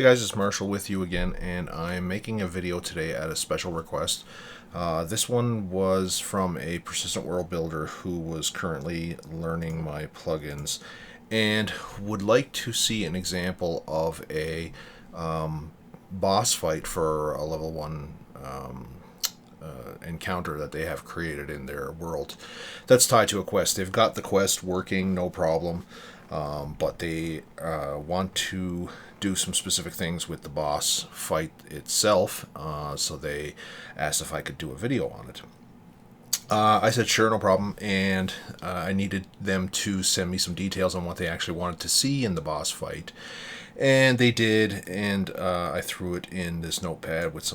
Hey guys, it's Marshall with you again, and I'm making a video today at a special request. This one was from a persistent world builder who was currently learning my plugins and would like to see an example of a boss fight for a level 1 encounter that they have created in their world that's tied to a quest. They've got the quest working, no problem, but they want to do some specific things with the boss fight itself, so they asked if I could do a video on it. I said sure, no problem, and I needed them to send me some details on what they actually wanted to see in the boss fight, and they did, and I threw it in this notepad with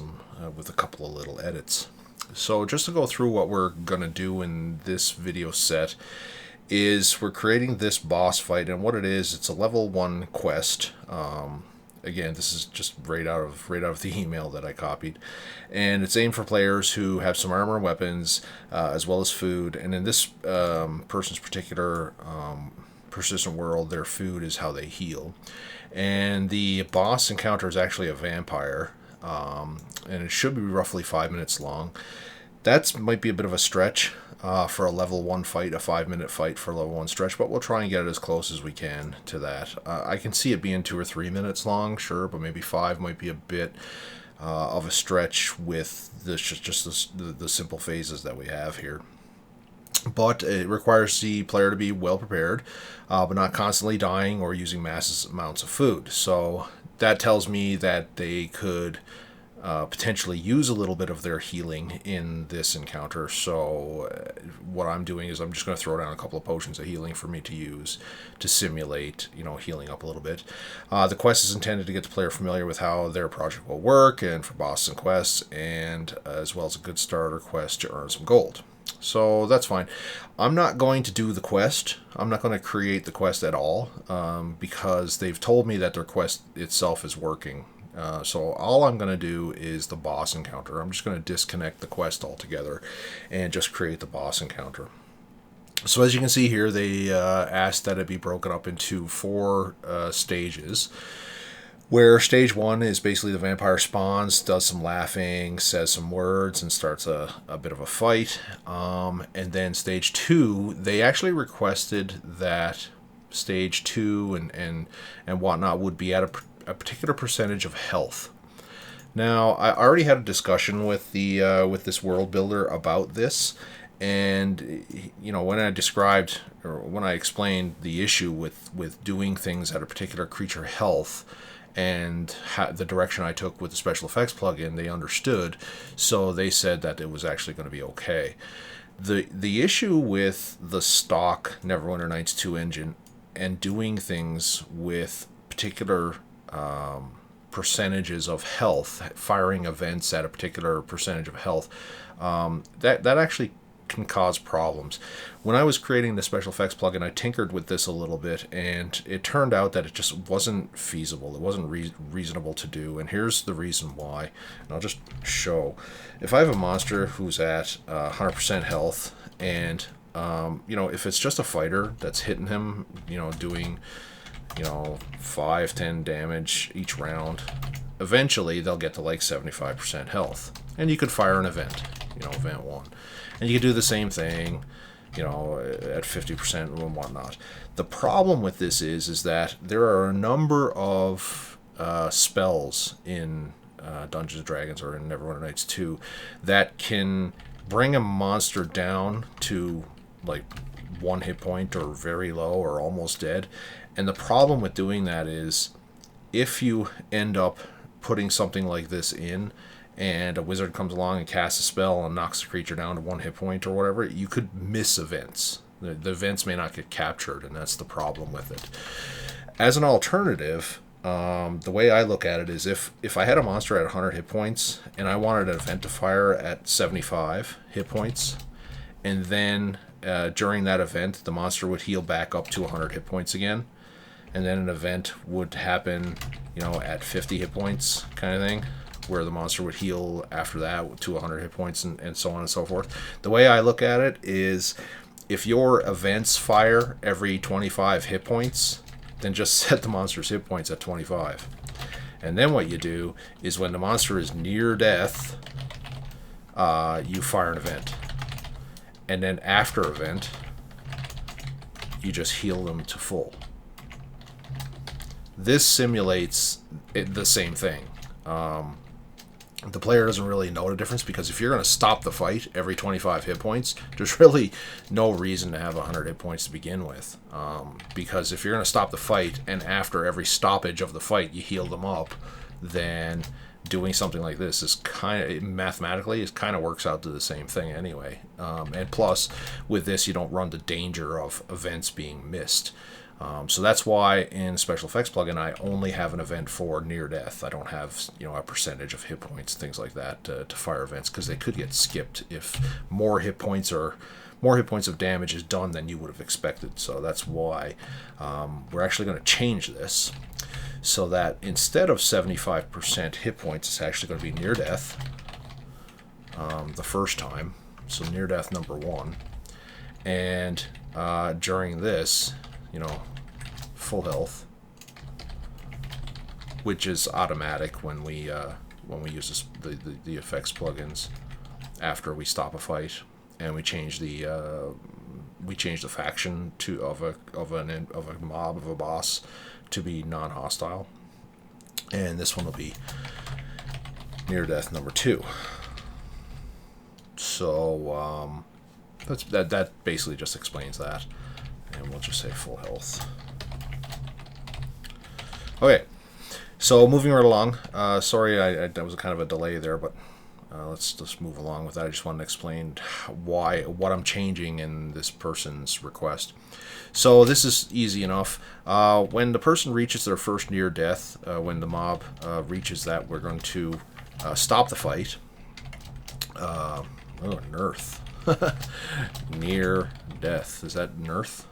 a couple of little edits. So just to go through what we're gonna do in this video set is we're creating this boss fight, and what it is, it's a level 1 quest. Again, this is just right out of the email that I copied, and it's aimed for players who have some armor and weapons, as well as food. And in this person's particular persistent world, their food is how they heal. And the boss encounter is actually a vampire, and it should be roughly 5 minutes long. That might be a bit of a stretch for a level 1 fight, a 5-minute fight for a level 1 stretch, but we'll try and get it as close as we can to that. I can see it being 2 or 3 minutes long, sure, but maybe 5 might be a bit of a stretch with the simple phases that we have here. But it requires the player to be well prepared, but not constantly dying or using massive amounts of food. So that tells me that they could potentially use a little bit of their healing in this encounter. So what I'm doing is I'm just going to throw down a couple of potions of healing for me to use to simulate, healing up a little bit. The quest is intended to get the player familiar with how their project will work, and for bosses and quests, and as well as a good starter quest to earn some gold. So that's fine. I'm not going to do the quest. I'm not going to create the quest at all, because they've told me that their quest itself is working. So all I'm going to do is the boss encounter. I'm just going to disconnect the quest altogether and just create the boss encounter. So as you can see here, they asked that it be broken up into 4 stages, where stage 1 is basically the vampire spawns, does some laughing, says some words, and starts a bit of a fight. And then stage 2, they actually requested that stage 2 and whatnot would be at a particular percentage of health. Now, I already had a discussion with this world builder about this, and when I explained the issue with doing things at a particular creature health and the direction I took with the special effects plugin, they understood, so they said that it was actually going to be okay. The issue with the stock NWN2 engine and doing things with particular percentages of health, firing events at a particular percentage of health, that actually can cause problems. When I was creating the special effects plugin, I tinkered with this a little bit, and it turned out that it just wasn't feasible. It wasn't reasonable to do, and here's the reason why. And I'll just show. If I have a monster who's at 100% health, and if it's just a fighter that's hitting him, doing 5-10 damage each round, eventually they'll get to like 75% health, and you could fire an event, event 1, and you could do the same thing at 50% and whatnot. The problem with this is that there are a number of spells in Dungeons & Dragons or in NWN2 that can bring a monster down to like 1 hit point or very low or almost dead. And the problem with doing that is if you end up putting something like this in and a wizard comes along and casts a spell and knocks the creature down to 1 hit point or whatever, you could miss events. The events may not get captured, and that's the problem with it. As an alternative, the way I look at it is if I had a monster at 100 hit points and I wanted an event to fire at 75 hit points, and then during that event the monster would heal back up to 100 hit points again, and then an event would happen at 50 hit points kind of thing, where the monster would heal after that to 100 hit points, and so on and so forth. The way I look at it is if your events fire every 25 hit points, then just set the monster's hit points at 25. And then what you do is when the monster is near death, you fire an event. And then after event, you just heal them to full. This simulates the same thing. The player doesn't really know the difference, because if you're going to stop the fight every 25 hit points, there's really no reason to have 100 hit points to begin with. Because if you're going to stop the fight and after every stoppage of the fight you heal them up, then doing something like this is mathematically, it kind of works out to the same thing anyway. And plus, with this, you don't run the danger of events being missed. So that's why in Special Effects plugin I only have an event for near death. I don't have a percentage of hit points, things like that, to fire events, because they could get skipped if more hit points of damage is done than you would have expected. So that's why we're actually going to change this so that instead of 75% hit points, it's actually going to be near death the first time. So near death number 1, and during this, full health, which is automatic when we use the effects plugins after we stop a fight, and we change the faction of a mob, of a boss, to be non-hostile, and this one will be near death number 2. So that basically just explains that. And we'll just say full health. Okay, so moving right along. Sorry, that was kind of a delay there, but let's just move along with that. I just wanted to explain what I'm changing in this person's request. So this is easy enough. When the person reaches their first near death, when the mob reaches that, we're going to stop the fight. Nerth. Near death. Is that Nerth?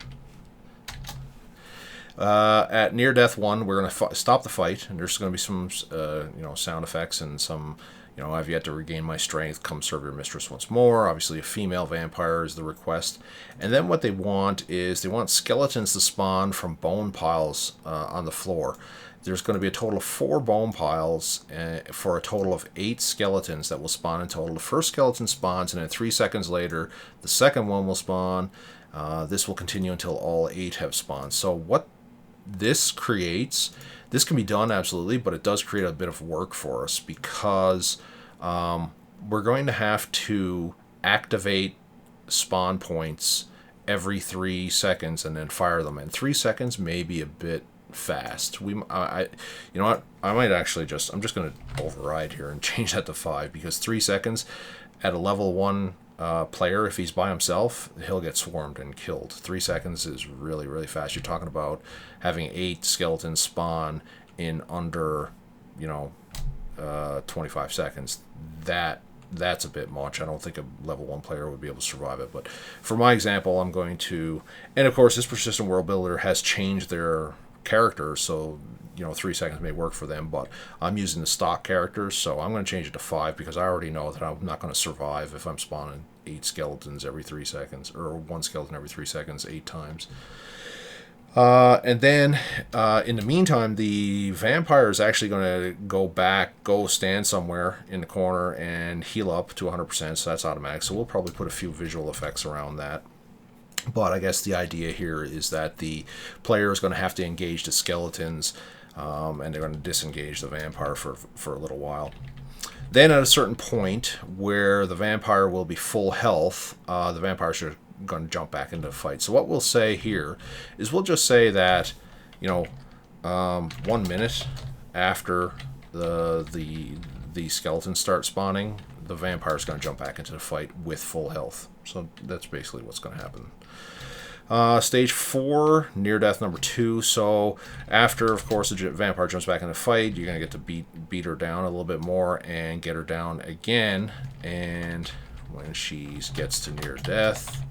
At near death 1, we're going to stop the fight, and there's going to be some sound effects and some I've yet to regain my strength, come serve your mistress once more. Obviously a female vampire is the request. And then what they want is they want skeletons to spawn from bone piles on the floor. There's going to be a total of 4 bone piles for a total of 8 skeletons that will spawn in total. The first skeleton spawns, and then 3 seconds later the second one will spawn. This will continue until all 8 have spawned. So what this creates, this can be done absolutely, but it does create a bit of work for us, because we're going to have to activate spawn points every 3 seconds and then fire them. And 3 seconds may be a bit fast. You know what? I'm just going to override here and change that to 5, because 3 seconds at a level 1 player, if he's by himself, he'll get swarmed and killed. 3 seconds is really, really fast. You're talking about having 8 skeletons spawn in under 25 seconds. That's a bit much. I don't think a level 1 player would be able to survive it. But for my example, I'm going to, and of course this persistent world builder has changed their characters, so 3 seconds may work for them, but I'm using the stock characters, so I'm going to change it to 5, because I already know that I'm not going to survive if I'm spawning 8 skeletons every 3 seconds, or 1 skeleton every 3 seconds 8 times. And then in the meantime, the vampire is actually going to go stand somewhere in the corner and heal up to 100%, so that's automatic. So we'll probably put a few visual effects around that. But I guess the idea here is that the player is going to have to engage the skeletons, and they're going to disengage the vampire for a little while. Then at a certain point where the vampire will be full health, the vampires are going to jump back into the fight. So what we'll say here is we'll just say that 1 minute after the skeletons start spawning, the vampire is going to jump back into the fight with full health. So that's basically what's going to happen. Stage 4, near death number 2. So after, of course, the vampire jumps back in the fight, you're going to get to beat her down a little bit more and get her down again. And when she gets to near death,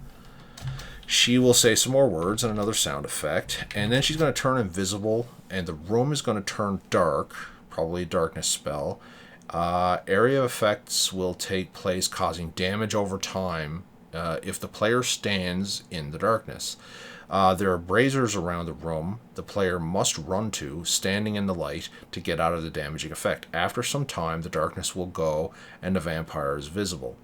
she will say some more words and another sound effect. And then she's going to turn invisible, and the room is going to turn dark, probably a darkness spell. Area effects will take place, causing damage over time if the player stands in the darkness. There are braziers around the room the player must run to, standing in the light, to get out of the damaging effect. After some time, the darkness will go and the vampire is visible.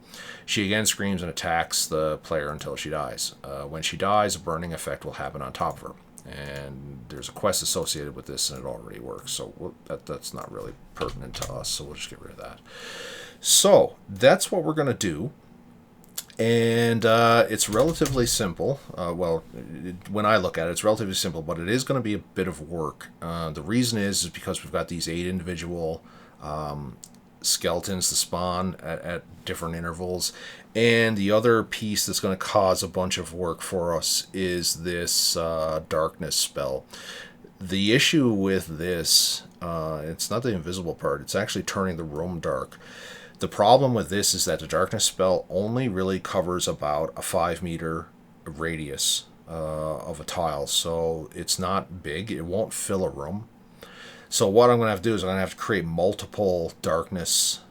She again screams and attacks the player until she dies. When she dies, a burning effect will happen on top of her. And there's a quest associated with this, and it already works. So that's not really pertinent to us, so we'll just get rid of that. So that's what we're going to do. And it's relatively simple. When I look at it, it's relatively simple, but it is going to be a bit of work. The reason is because we've got these 8 individual skeletons to spawn at different intervals. And the other piece that's going to cause a bunch of work for us is this darkness spell. The issue with this, it's not the invisible part, it's actually turning the room dark. The problem with this is that the darkness spell only really covers about a 5-meter radius of a tile, so it's not big. It won't fill a room. So what I'm going to have to do is I'm going to have to create multiple darkness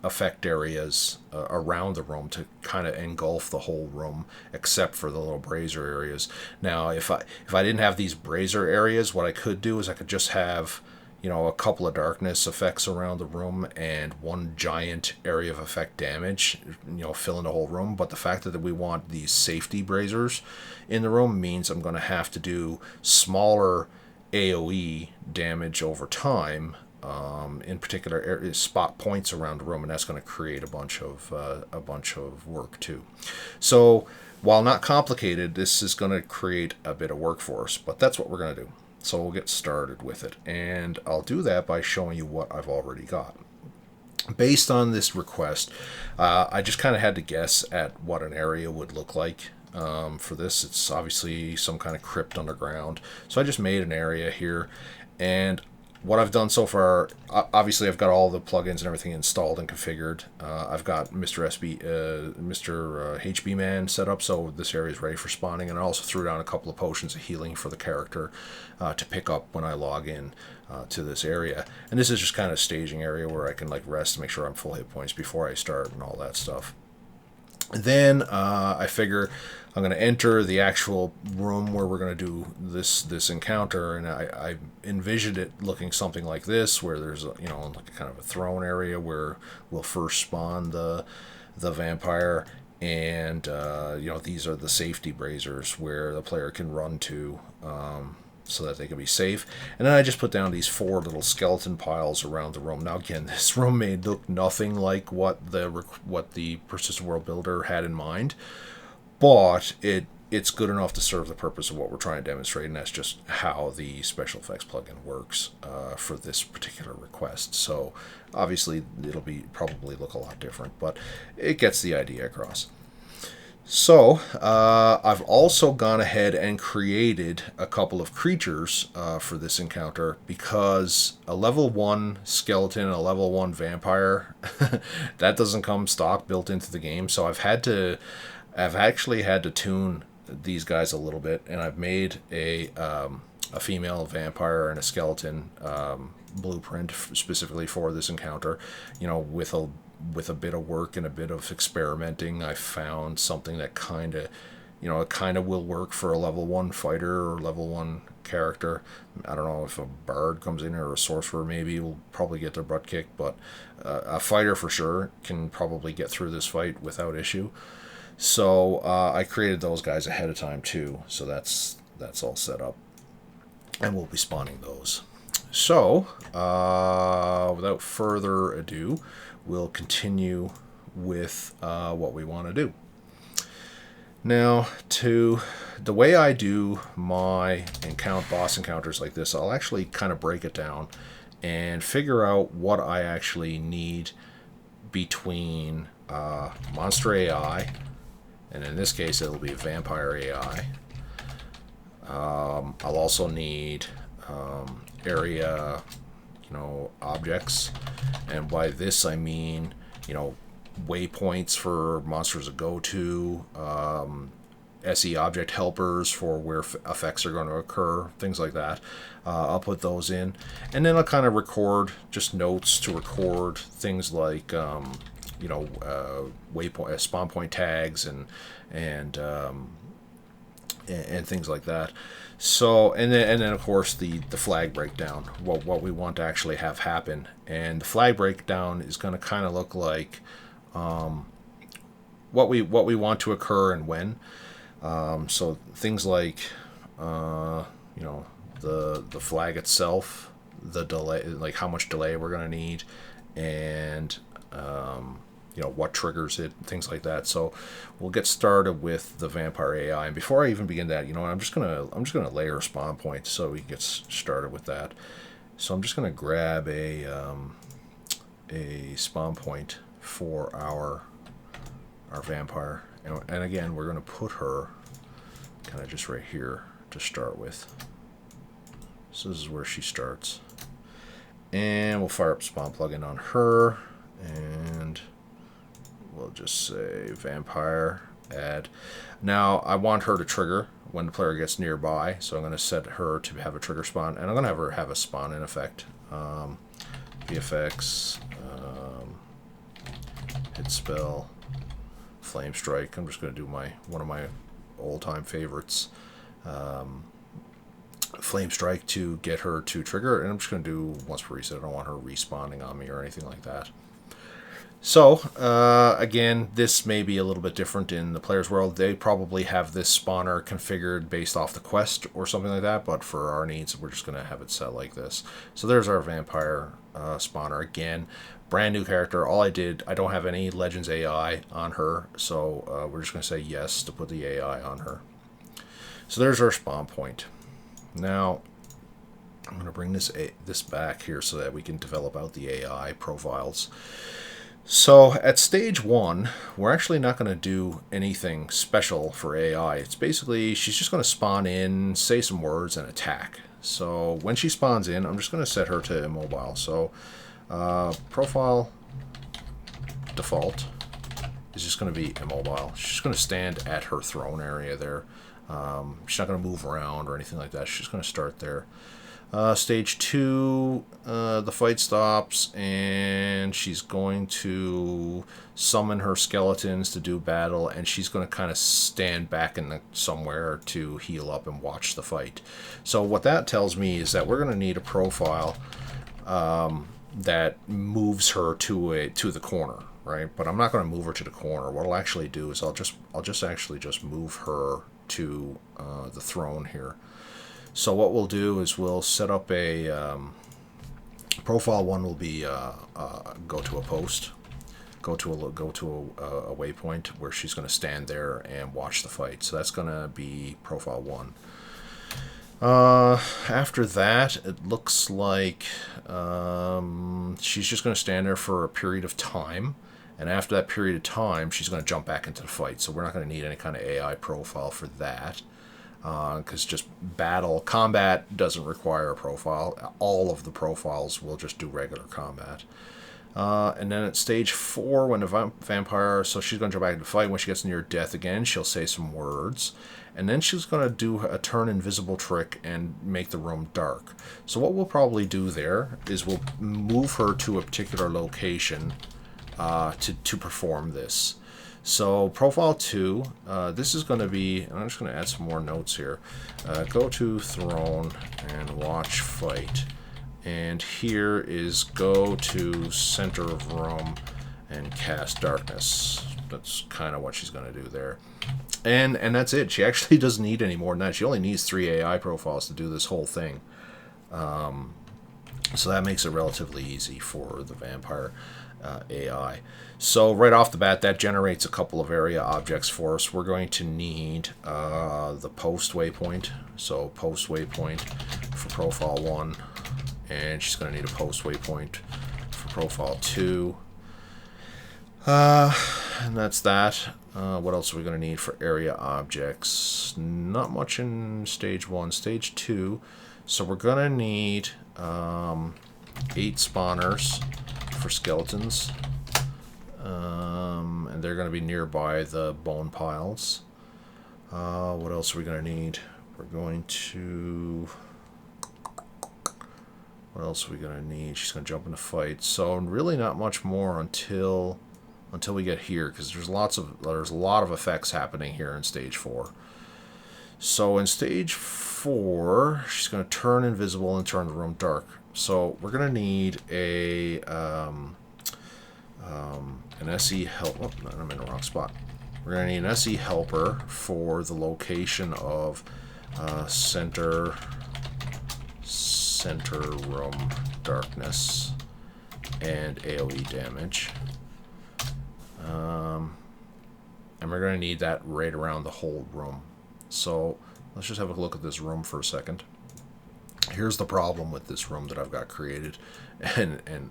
effect areas around the room to kind of engulf the whole room, except for the little brazier areas. Now, if I didn't have these brazier areas, what I could do is I could just have, a couple of darkness effects around the room and one giant area of effect damage, filling the whole room. But the fact that we want these safety braziers in the room means I'm going to have to do smaller AoE damage over time, in particular spot points around the room, and that's going to create a bunch of work too. So while not complicated, this is going to create a bit of work for us, but that's what we're going to do. So we'll get started with it, and I'll do that by showing you what I've already got. Based on this request, I just kind of had to guess at what an area would look like. For this, it's obviously some kind of crypt underground. So I just made an area here, and what I've done so far, obviously I've got all the plugins and everything installed and configured. I've got Mr. HB Man set up, so this area is ready for spawning, and I also threw down a couple of potions of healing for the character to pick up when I log in to this area. And this is just kind of a staging area where I can rest and make sure I'm full hit points before I start and all that stuff. Then I figure I'm going to enter the actual room where we're going to do this encounter, and I envisioned it looking something like this, where there's like a kind of a throne area where we'll first spawn the vampire, and these are the safety braziers where the player can run to so that they can be safe. And then I just put down these 4 little skeleton piles around the room. Now again, this room may look nothing like what the Persistent World Builder had in mind, but it's good enough to serve the purpose of what we're trying to demonstrate, and that's just how the special effects plugin works for this particular request. So obviously it'll probably look a lot different, but it gets the idea across. So I've also gone ahead and created a couple of creatures for this encounter, because a level 1 skeleton and a level 1 vampire that doesn't come stock built into the game. So I've actually had to tune these guys a little bit, and I've made a female vampire and a skeleton blueprint specifically for this encounter. With a bit of work and a bit of experimenting, I found something that kind of will work for a level 1 fighter or level 1 character. I don't know if a bard comes in or a sorcerer maybe will probably get their butt kicked, but a fighter for sure can probably get through this fight without issue. So I created those guys ahead of time too, so that's all set up, and we'll be spawning those. So without further ado, we'll continue with what we want to do. Now, the way I do my boss encounters like this, I'll actually kind of break it down and figure out what I actually need between monster AI, and in this case it'll be vampire AI. I'll also need area objects, and by this I mean waypoints for monsters to go to, SE object helpers for where effects are going to occur, things like that. I'll put those in, and then I'll kind of record just notes to record things like waypoint spawn point tags and and things like that. So and then of course the flag breakdown, what we want to actually have happen, and the flag breakdown is going to kind of look like what we want to occur and when. So things like the flag itself, the delay, like how much delay we're going to need, and what triggers it, things like that. So we'll get started with the vampire AI. And before I even begin that, I'm just gonna layer a spawn point so we can get started with that. So I'm just gonna grab a spawn point for our vampire, and again we're gonna put her kind of just right here to start with. So this is where she starts, and we'll fire up spawn plugin on her, and we'll just say vampire add. Now I want her to trigger when the player gets nearby, so I'm going to set her to have a trigger spawn, and I'm going to have her have a spawn in effect. VFX, hit spell, flame strike. I'm just going to do one of my old-time favorites, flame strike, to get her to trigger, and I'm just going to do once per reset. I don't want her respawning on me or anything like that. So, again, this may be a little bit different in the player's world. They probably have this spawner configured based off the quest or something like that, but for our needs, we're just going to have it set like this. So there's our vampire spawner. Again, brand new character. All I don't have any Legends AI on her, so we're just going to say yes to put the AI on her. So there's our spawn point. Now, I'm going to bring this back here so that we can develop out the AI profiles. So at stage 1, we're actually not going to do anything special for AI. It's basically, she's just going to spawn in, say some words, and attack. So when she spawns in, I'm just going to set her to immobile. So profile default is just going to be immobile. She's going to stand at her throne area there. She's not going to move around or anything like that. She's going to start there. Stage 2, the fight stops, and she's going to summon her skeletons to do battle, and she's going to kind of stand back somewhere to heal up and watch the fight. So what that tells me is that we're going to need a profile that moves her to the corner, right? But I'm not going to move her to the corner. What I'll actually do is I'll just move her to the throne here. So what we'll do is we'll set up a profile 1 will be go to a post, go to a waypoint where she's going to stand there and watch the fight. So that's going to be profile 1. After that, it looks like she's just going to stand there for a period of time, and after that period of time, she's going to jump back into the fight. So we're not going to need any kind of AI profile for that. Because just combat doesn't require a profile. All of the profiles will just do regular combat. And then at stage 4, when the vampire, so she's going to jump back into the fight. When she gets near death again, she'll say some words. And then she's going to do a turn invisible trick and make the room dark. So what we'll probably do there is we'll move her to a particular location to perform this. So profile 2, this is going to be, I'm just going to add some more notes here. Go to throne and watch fight. And here is go to center of room and cast darkness. That's kind of what she's going to do there. And that's it. She actually doesn't need any more than that. She only needs 3 AI profiles to do this whole thing. So that makes it relatively easy for the vampire AI. So right off the bat, that generates a couple of area objects for us. We're going to need the post waypoint. So post waypoint for profile 1, and she's going to need a post waypoint for profile 2. And that's that. What else are we going to need for area objects? Not much in stage 1. Stage 2. So we're going to need 8 spawners for skeletons, and they're going to be nearby the bone piles. What else are we going to need? What else are we going to need? She's going to jump in the fight. So really not much more until we get here, because there's a lot of effects happening here in stage 4. So in stage 4, she's going to turn invisible and turn the room dark. So we're going to need an SE help. Oh, no, I'm in the wrong spot. We're going to need an SE helper for the location of center room darkness and AoE damage. And we're going to need that right around the whole room. So let's just have a look at this room for a second. Here's the problem with this room that I've got created. And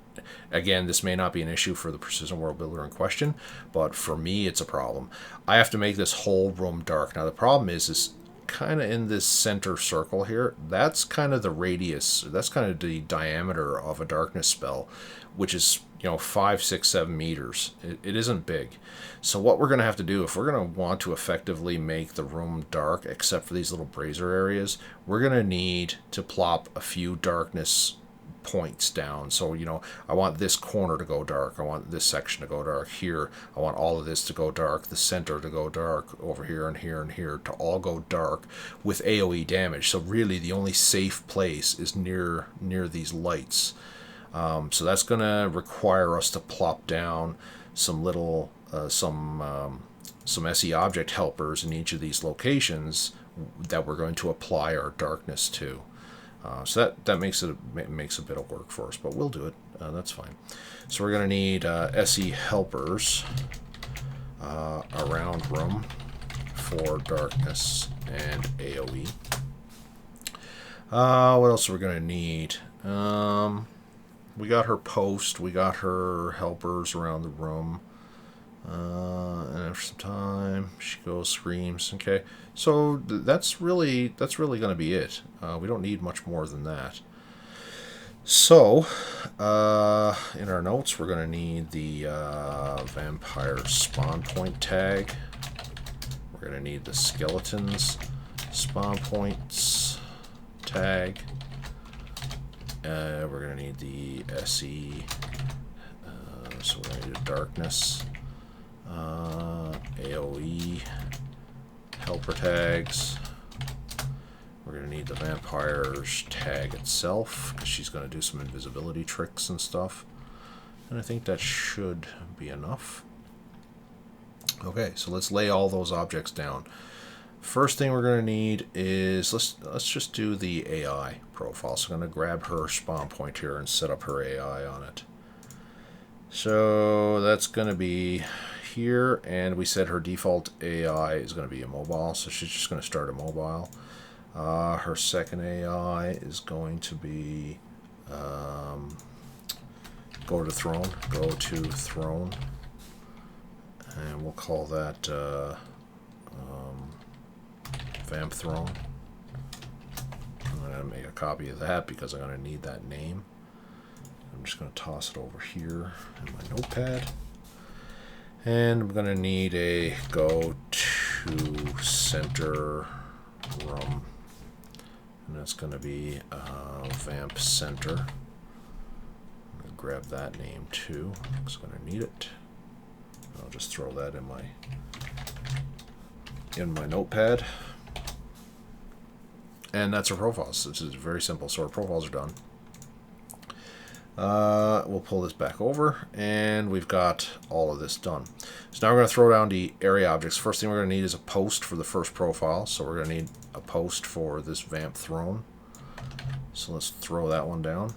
again, this may not be an issue for the Precision World Builder in question, but for me it's a problem. I have to make this whole room dark. Now the problem is kind of in this center circle here, that's kind of the radius, that's kind of the diameter of a darkness spell, which is, 5, 6, 7 meters. It isn't big. So what we're going to have to do, if we're going to want to effectively make the room dark, except for these little brazier areas, we're going to need to plop a few darkness points down. So, I want this corner to go dark. I want this section to go dark here. I want all of this to go dark. The center to go dark over here and here and here to all go dark with AoE damage. So really the only safe place is near these lights. So that's going to require us to plop down some little, some SE object helpers in each of these locations that we're going to apply our darkness to. So that makes a bit of work for us, but we'll do it. That's fine. So we're going to need SE helpers around room for darkness and AoE. What else are we going to need? We got her post. We got her helpers around the room. And after some time, she goes, screams. Okay, so that's really going to be it. We don't need much more than that. So, in our notes, we're going to need the vampire spawn point tag. We're going to need the skeletons spawn points tag. We're going to need the SE. So we're going to need a darkness. AoE helper tags. We're going to need the vampire's tag itself because she's going to do some invisibility tricks and stuff. And I think that should be enough. Okay, so let's lay all those objects down. First thing we're going to need is, let's just do the AI profile. So I'm going to grab her spawn point here and set up her AI on it. So that's going to be here, and we said her default AI is going to be immobile, so she's just going to start immobile. Her second AI is going to be go to throne, and we'll call that Vamp Throne. I'm going to make a copy of that because I'm going to need that name. I'm just going to toss it over here in my notepad. And I'm going to need a go to center room. And that's going to be Vamp Center. I'm going to grab that name too because I'm going to need it. I'll just throw that in my notepad. And that's our profiles. This is very simple. So our profiles are done. We'll pull this back over, and we've got all of this done. So now we're going to throw down the area objects. First thing we're going to need is a post for the first profile. So we're going to need a post for this Vamp Throne. So let's throw that one down.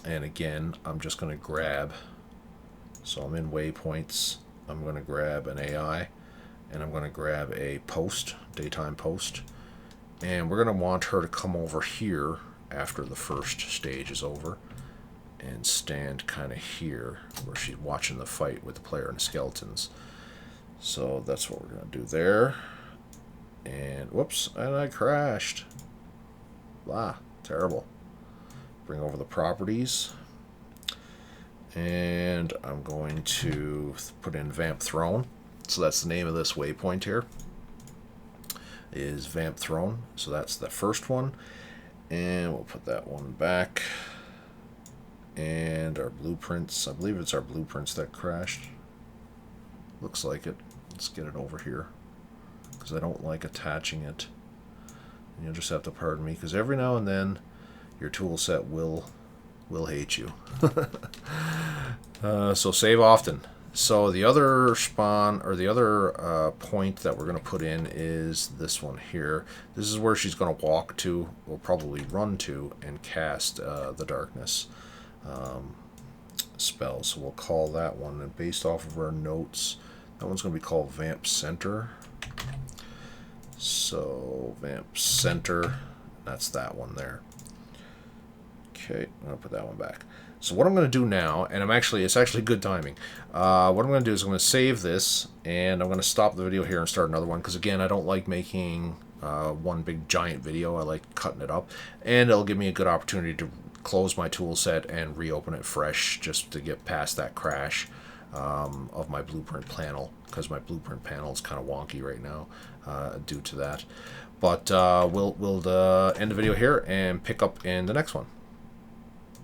And again, I'm just going to grab, so I'm in waypoints, I'm going to grab an AI, and I'm going to grab a post, daytime post. And we're going to want her to come over here after the first stage is over and stand kind of here where she's watching the fight with the player and the skeletons. So that's what we're going to do there. And whoops, and I crashed. Terrible. Bring over the properties. And I'm going to put in Vamp Throne. So that's the name of this waypoint here, is Vamp Throne. So that's the first one. And we'll put that one back. And our blueprints, I believe it's our blueprints that crashed. Looks like it. Let's get it over here because I don't like attaching it You'll just have to pardon me, because every now and then your tool set will hate you. So save often. So the other spawn, or the other point that we're going to put in is this one here. This is where she's going to walk to, or probably run to, and cast the darkness spell. So we'll call that one, and based off of our notes, that one's going to be called Vamp Center. So Vamp Center, that's that one there. Okay, I'm going to put that one back. So what I'm going to do now, and it's actually good timing. What I'm going to do is I'm going to save this, and I'm going to stop the video here and start another one, because again, I don't like making one big giant video. I like cutting it up, and it'll give me a good opportunity to close my tool set and reopen it fresh, just to get past that crash of my blueprint panel, because my blueprint panel is kind of wonky right now due to that. But we'll end the video here and pick up in the next one.